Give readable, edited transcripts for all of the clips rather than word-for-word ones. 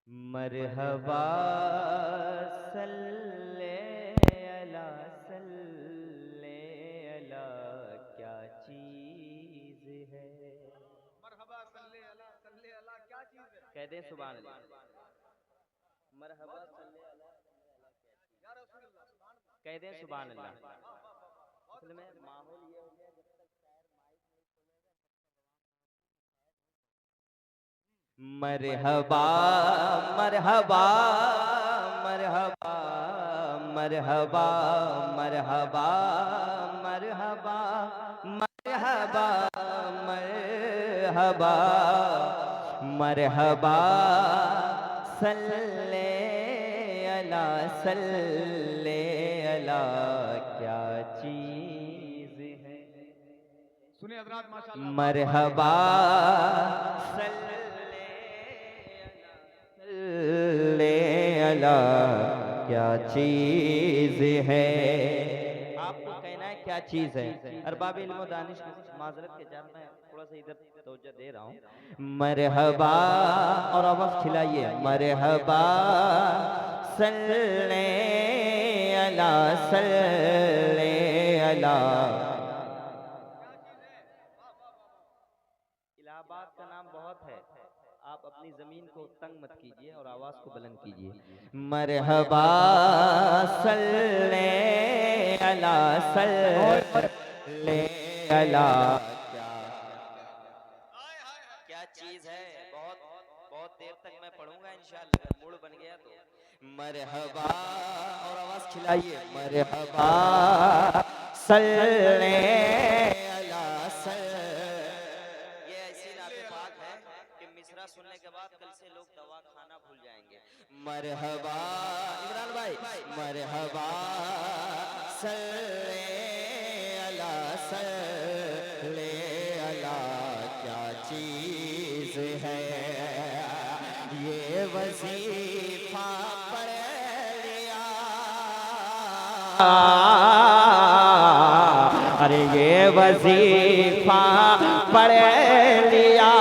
मरहबा सल्ले अला सल्ले अला क्या चीज है। मरहबा सल्ले अला क्या चीज है। कह दें सुभान अल्लाह। मरहबा सल्ले अला या रसूल अल्लाह सुभान अल्लाह। कह दें सुभान अल्लाह। वाह वाह वाह, बहुत असल में अच्छा बहुत माहौल ये हो गया जब तक मरहबा मरहबा मरहबा मरहबा मरहबा मरहबा मरहबा मरहबा मरहबा सल्ले अला सल्ले अला क्या चीज है। सुने हजरात माशाल्लाह। मरहबा ले अला क्या चीज है। आपको कहना है क्या चीज है। अरबाब इल्म व दानिश माजरत के जान में थोड़ा सा इधर तवज्जो दे रहा हूँ। मरहबा और आवाज खिलाइए। मरहबा सल्ले अला सल्ले अला। इलाहाबाद का नाम बहुत है। आप अपनी जमीन को तंग मत कीजिए और आवाज को बुलंद कीजिए। मरहबा सल्ले अला सल्ले अला क्या चीज है। बहुत बहुत देर तक मैं पढ़ूंगा इंशाअल्लाह, अगर मूड बन गया तो। मरहबा और आवाज खिलाइए। मरहबा सल्ले अला ये ऐसी नाते पाक है कि मिसरा सुनने के बाद कल से लोग दवा खाना भूल जाएंगे। मरहबा इमरान भाई। मरहबा सल्ले अला सल्ले अला क्या चीज है। ये वजीफा पढ़ लिया। अरे ये वजीफा पढ़ लिया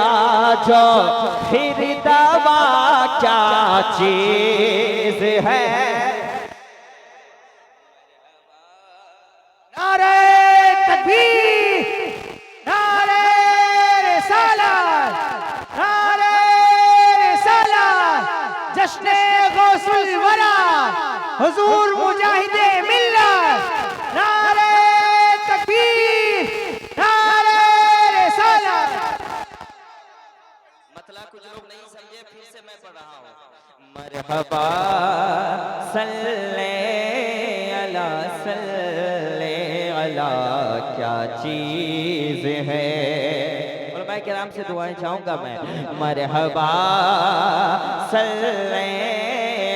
जो फिर दवा क्या चीज है। नारे तकबीर, नारे रिसालत, नारे रिसालत, जश्ने गौसुल वरा, हुजूर मुजाहिदे मिल्लत। नारे तकबीर, नारे रिसालत। मतलब कुछ लोग नहीं समझे, फिर से मैं पढ़ रहा हूँ। मरहबा सल्ले अला सल्ले अला क्या चीज है। और मैं किराम से दुआएं चाहूंगा मैं। मरहबा सल्ले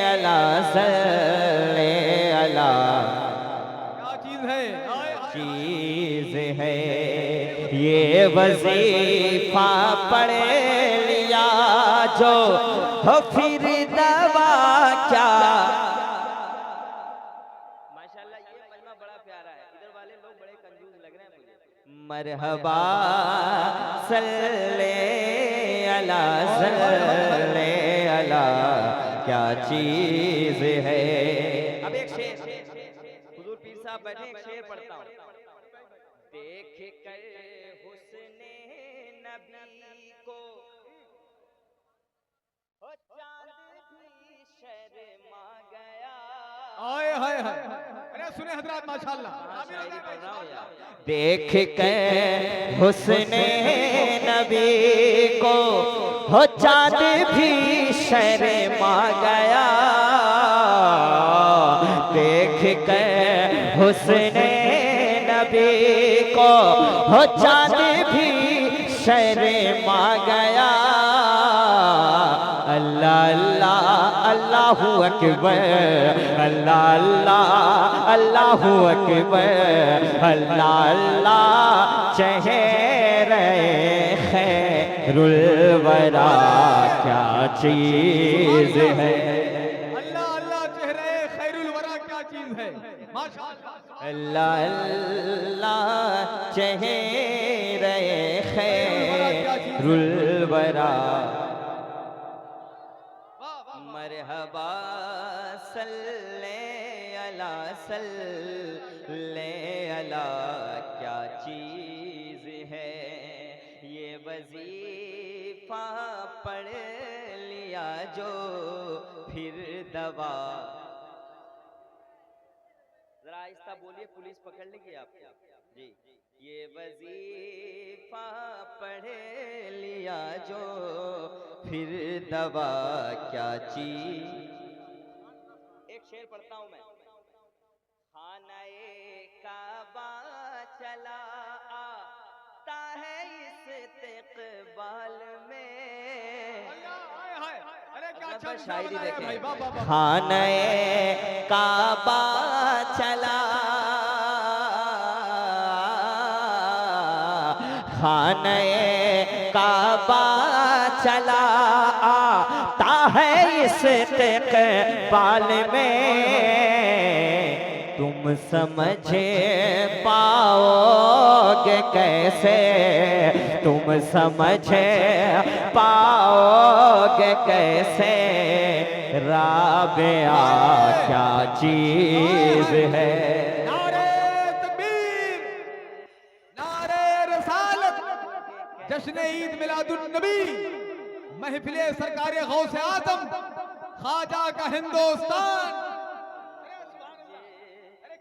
अला सल्ले अला क्या चीज है। चीज है। ये वजीफा पढ़ लिया जो हो फिर दवा क्या। माशाल्लाह ये मजमा बड़ा प्यारा है। इधर वाले लोग बड़े कंजूस लग रहे हैं मुझे। मरहबा सल्ले अला सल्ले अला क्या चीज है। अब एक शेर हुजूर पीर साहब बैठे, एक शेर पढ़ता हूँ। देख कर हुस्ने नबी को हो चांद भी शर्मा गया। हाय हाय हाय। अरे सुने हजरात माशाल्लाह। शायरी पढ़ रहा हूँ यार। देख कर हुस्ने नबी को हो चांद भी शर्मा गया। देख कर हुस्ने नबी को हो चांद भी शर्मा गया। अल्लाह अल्लाह अल्लाहू अकबर अल्लाह अल्लाह अल्लाहू अकबर अल्लाह अल्लाह चेहरे खैरुल वरा क्या चीज है। अल्लाह अल्लाह चेहरे खैरुल वरा क्या चीज है। माशाल्लाह। अल्लाह अल्लाह चेहरे खैरुल वरा मरहबा सल्ले अला क्या चीज है ये वजीफा पढ़ लिया जो फिर दवा। जरा आहिस्ता बोलिए, पुलिस पकड़ लेगी आपको जी। ये वजीफा पढ़ लिया जो फिर दवा क्या चीज। एक शेर पढ़ता हूं मैं। खानाए काबा चला आता है इस्तिक़बाल में। अरे क्या अब अच्छा मैं शायरी बनाया देखें। भाई, वाह वाह वाह। खानाए काबा चला, खानाए काबा चला आता है इस्तिक़बाल में। तुम समझ पाओगे कैसे, तुम समझ पाओगे कैसे राबिया क्या चीज है। नारे तकबीर, नारे रसालत, जश्न ईद मिलादुन नबी, महफिले सरकारे गौसे आजम, ख्वाजा का हिंदुस्तान।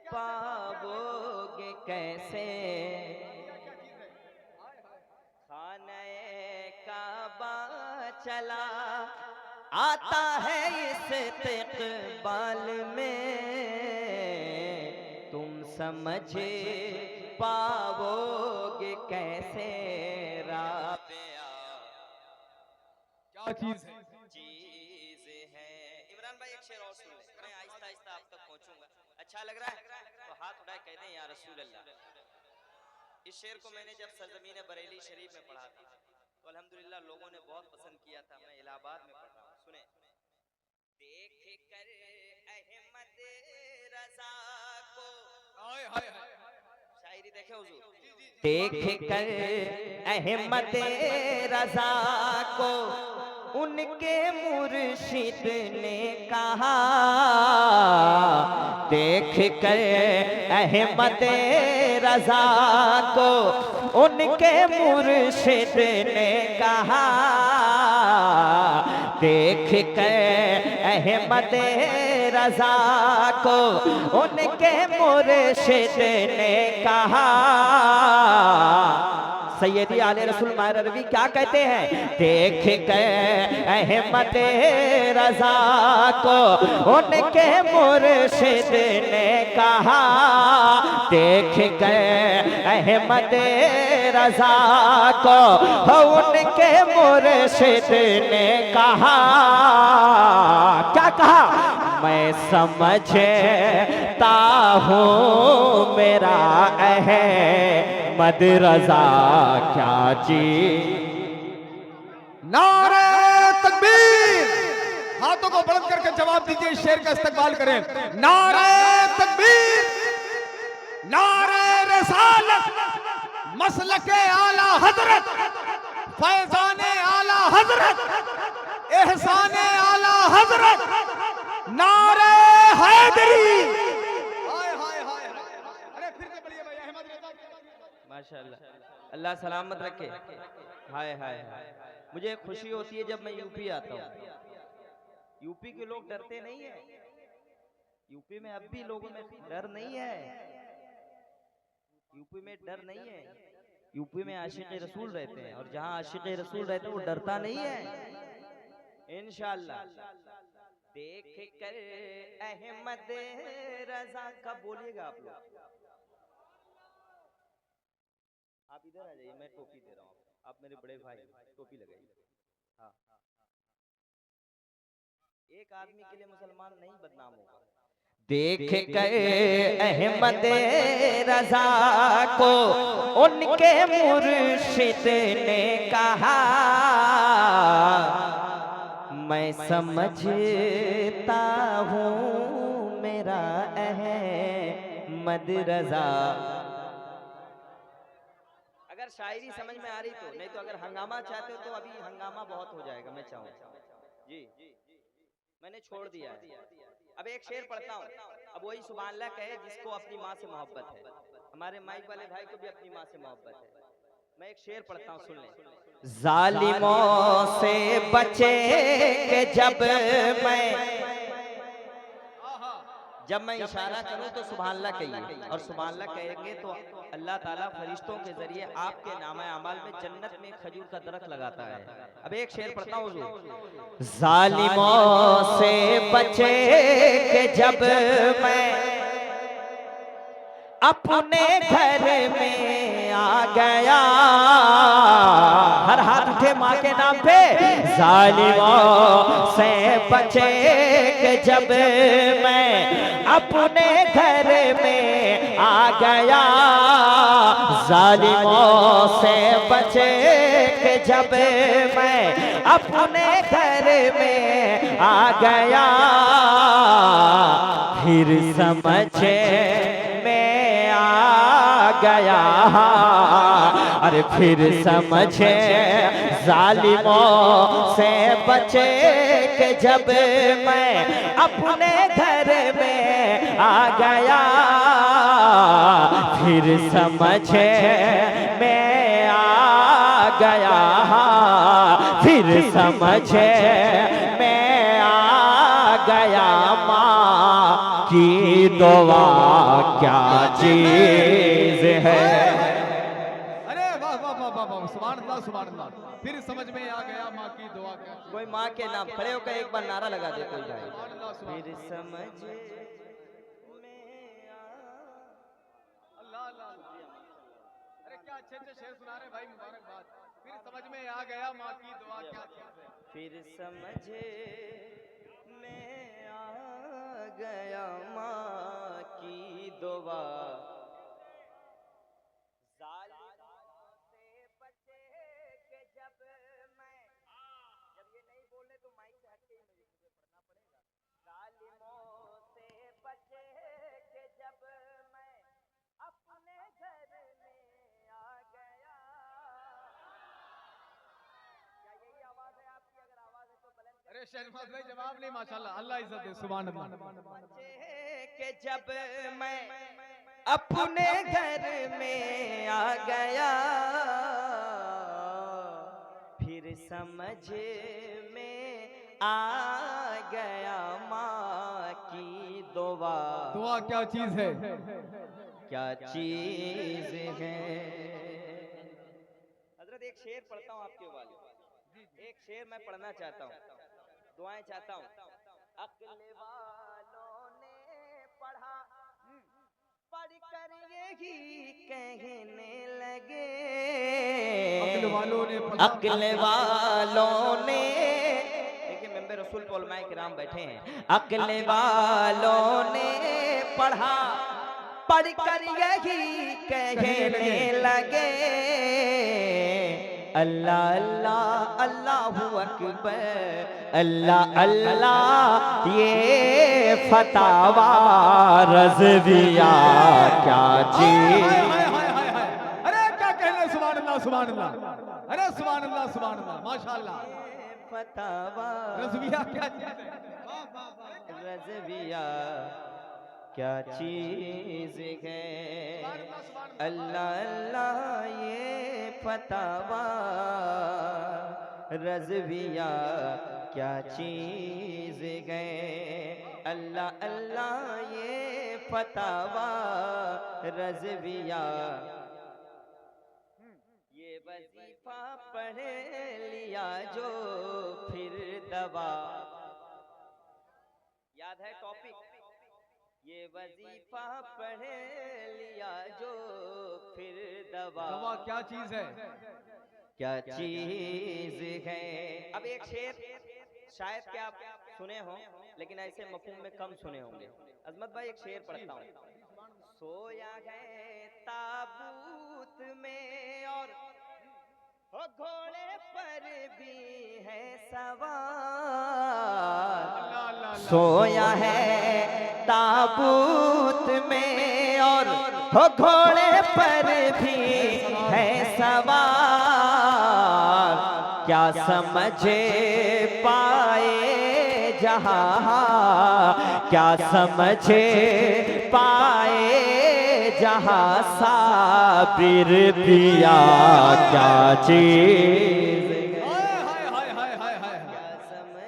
पाओगे कैसे खाने काबा चला आता है इस्तिक़बाल में। तुम समझ पाओगे कैसे राबिया क्या चीज है। चीज है। इमरान भाई एक शेर और सुन ले, मैं आहिस्ता आहिस्ता आप तक पहुंचूंगा। अच्छा लग रहा है तो हाथ उठाए कह दें या रसूल अल्लाह। इस शेर को मैंने जब सरजमीन बरेली शरीफ में पढ़ा था तो अल्हम्दुलिल्लाह लोगों ने बहुत पसंद किया था। मैं इलाहाबाद में पढ़ रहा हूँ, सुने। देख कर अहमद रजा को, हाय हाय हाय, शायरी देखे हुजूर। देख कर अहमद रजा को उनके मुर्शिद ने कहा, देख कर अहमद रजा को उनके मुर्शिद ने कहा, देख कर अहमद रजा को उनके मुर्शिद ने कहा। सैयदी आले रसूल मायर रवी क्या कहते हैं? देख कर अहमद रजा को उनके मुर्शिद ने कहा, देख कर अहमद रजा को उनके मुर्शिद ने कहा। क्या कहा? मैं समझता हूँ मेरा अहमद रजा क्या चीज। नारे तकबीर, हाथों को बुलंद करके जवाब दीजिए, शेर का इस्तकबाल करें। नारे तकबीर, नारे रसालत, मसलके आला हजरत, फैजाने आला हजरत, एहसाने आला हजरत, नारे हैदरी। हाय हाय हाय, अरे फिर से बोलिए भाई, अहमद रजा। माशाअल्लाह, अल्लाह सलामत रखे। हाय हाय हाय, मुझे खुशी होती है जब मैं यूपी आता हूँ। यूपी के लोग डरते नहीं है। यूपी में अब भी लोगों में डर नहीं है। यूपी में डर नहीं है। यूपी में आशिक रसूल रहते हैं, और जहाँ आशिक रसूल रहते हैं वो डरता नहीं है इंशाअल्लाह। देख कर अहमद रजा का बोलिएगा आप लोग। आप इधर आ जाइए, मैं टोपी दे रहा हूँ, आप मेरे बड़े भाई, टोपी लगाइए। हाँ, एक आदमी के लिए मुसलमान नहीं बदनाम होगा। देख कर अहमद रजा को उनके मुर्शिद ने कहा, मैं समझता हूँ मेरा अहमद रजा। अगर शायरी समझ में आ रही तो, नहीं तो अगर हंगामा चाहते हो तो अभी हंगामा बहुत हो जाएगा। मैं चाहूँ जी मैंने छोड़ दिया है। अब एक शेर पढ़ता हूँ। अब वही सुभान अल्लाह कहे जिसको अपनी माँ से मोहब्बत है। हमारे माइक वाले भाई को भी अपनी माँ से मोहब्बत है। मैं एक शेर पढ़ता हूँ, सुन लें। जालिमों से बचे के जब मैं इशारा करूं तो सुभान अल्लाह कहिए, और सुभान अल्लाह कहेंगे तो अल्लाह ताला फरिश्तों के जरिए आपके नामे अमाल में जन्नत में खजूर का दरख्त लगाता है। अब एक शेर पढ़ता हूँ हुजूर। जालिमों से बचे के जब मैं अपने घर में आ गया, हर हाथ उठे माँ के नाम पे। जालिमों से बचे के जब मैं अपने घर में आ गया, जालिमों से बचे के जब मैं अपने घर में आ गया, फिर समझे गया, अरे फिर समझे जालिमों से बचे के जब मैं अपने घर में आ गया, फिर समझे मैं आ गया, फिर समझे मैं आ गया, माँ की दुआ क्या चीज है। अरे वाह वाह वाह वाह वाह, सुभान अल्लाह सुभान अल्लाह। फिर समझ में आ गया माँ की दुआ क्या। कोई माँ के नाम खड़े होकर एक बार नारा लगा दे कोई भाई। फिर समझ अल्लाह अल्लाह। अरे क्या अच्छे अच्छे शेर सुना रहे भाई, मुबारकबाद। फिर समझ में आ गया माँ की दुआ क्या चीज है। फिर समझे मैं आ गया माँ की दुआ, जालिमों से बचे के जब मैं, जब ये नहीं बोले तो माइक से हटके ही मुझे पढ़ना पड़ेगा। जालिमों से बचे के जब मैं अपने घर में आ गया, क्या यही आवाज है आपकी? अगर आवाज है तो बुलंद। अरे शहनवाज भाई जवाब नहीं, माशाल्लाह, अल्लाह इज्जत दे, सुभान अल्लाह। के जब मैं अपने घर में आ गया, फिर समझ में आ गया माँ की दुआ। दुआ क्या चीज है? क्या चीज है। हजरत एक शेर पढ़ता हूँ आपके वाले, एक शेर मैं पढ़ना चाहता हूँ, दुआएं चाहता हूँ। अक्ल वालों ने पढ़ा, पढ़ कर यही कहने लगे, अक्ल वालों ने पढ़ा, अक्ल वालों ने, देखिए मेंबर रसूल पे उलमाए किराम बैठे हैं। अक्ल वालों ने पढ़ा, पढ़ कर यही कहने लगे, अल्लाह अल्लाह अल्लाहु अकबर, अल्लाह अल्लाह ये फतावा रज़विया क्या चीज। अरे क्या कहने, सुभान अल्लाह सुभान अल्लाह। अरे सुभान अल्लाह सुभान अल्लाह, माशाअल्लाह। फतावा रज़विया क्या चीज है? रज़विया क्या चीज है, अल्लाह अल्लाह ये फतावा रज़विया क्या चीज है, अल्लाह अल्लाह ये फतावा रज़विया, ये वजीफा पढ़ लिया जो फिर दवा। याद है टॉपिक? ये वजीफा पढ़ लिया जो फिर दवा। दवा क्या चीज है? क्या चीज है। अब एक शेर शायद कि आप सुने हो, लेकिन ऐसे मफहूम में कम सुने होंगे। अजमत भाई एक शेर पढ़ता हूँ। सोया है ताबूत में और घोड़े पर भी है सवार, सोया है ताबूत में और घोड़े पर भी है सवार, क्या समझ पाए जहां क्या समझ पाए जहां साबिर पिया क्या चीज हाय हाय हाय हाय हाय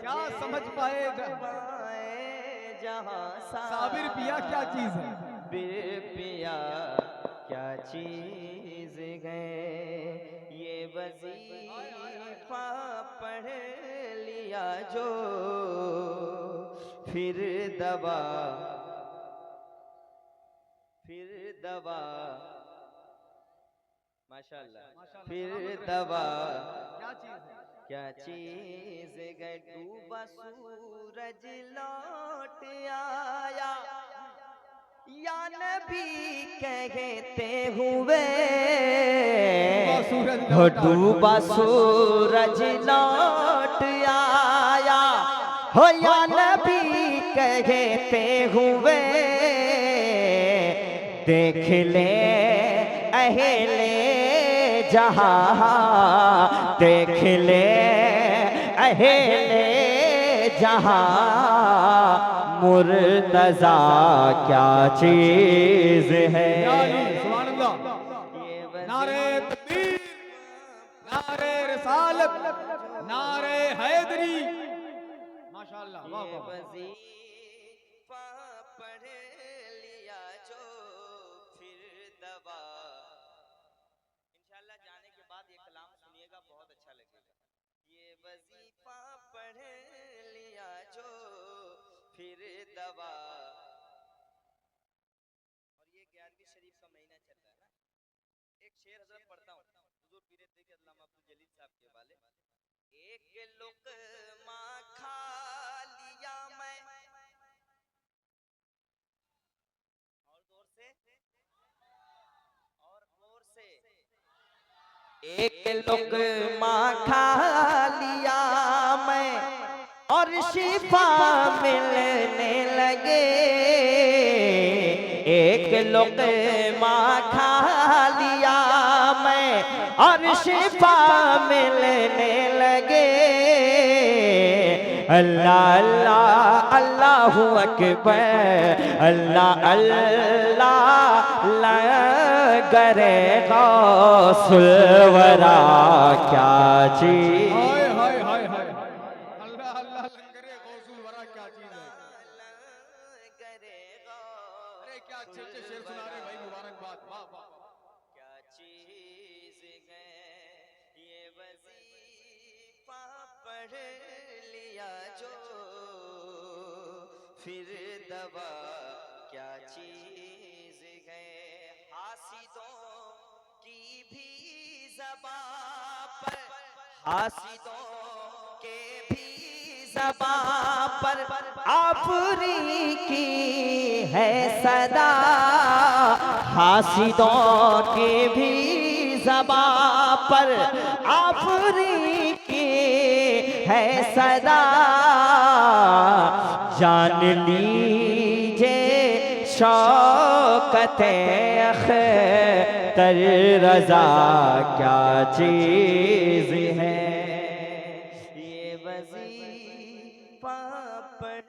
क्या समझ पाए जहां साबिर पिया क्या चीज है? साबिर पिया क्या चीज है। ये वजीफा पढ़ लिया जो फिर दवा माशाल्लाह फिर दवा क्या चीज है? क्या चीज गए डूबा सूरज लौट आया या नबी कहते हुए हो डूबा सूरज लौट आया हो या नबी कहते हुए देख ले अहले जहां देख ले अहले जहां मुर्तजा क्या चीज है। सुभान अल्लाह। नारे तकबीर, नारे रिसालत, नारे हैदरी। माशाअल्लाह, वाह वाह। वजीफा पढ़ लिया जो फिर दवा। इंशाअल्लाह जाने के बाद ये कलाम सुनिएगा, बहुत अच्छा लगेगा। ये वजीफा पढ़ लिया जो फिर दवा। और ये 11वीं शरीफ का महीना चल रहा है ना। एक शेर हजरत पढ़ता हूँ हुजूर पीर तरीक़त अल्लामा अब्दुल जलील साहब के वाले। एक लुक़मा खा लिया मैं और जोर से एक लुक़मा खा लिया मैं और शिफा मिलने लगे। एक लुक़मा खा लिया मैं और शिफा मिलने लगे। अल्लाह अल्लाह अल्लाहु अकबर अल्लाह अल्लाह लंगरे गौसुल वरा क्या चीज। हाय हाय हाय हाय। अल्लाह अल्लाह लंगरे गौसुल वरा क्या चीज है। अरे क्या अच्छे अच्छे शेर सुना रहे भाई, मुबारकबाद, वाह वाह। क्या चीज है ये वजीफा पढ़ लिया जो फिर दवा क्या चीज है। हासिदों की भी ज़बां पर हासिदों के भी ज़बां पर आफरी की है सदा। हासिदों के भी ज़बां पर आफरी की है सदा। जान लीजिए शौकत अख्तर रज़ा क्या चीज है। ये वजीफा पढ़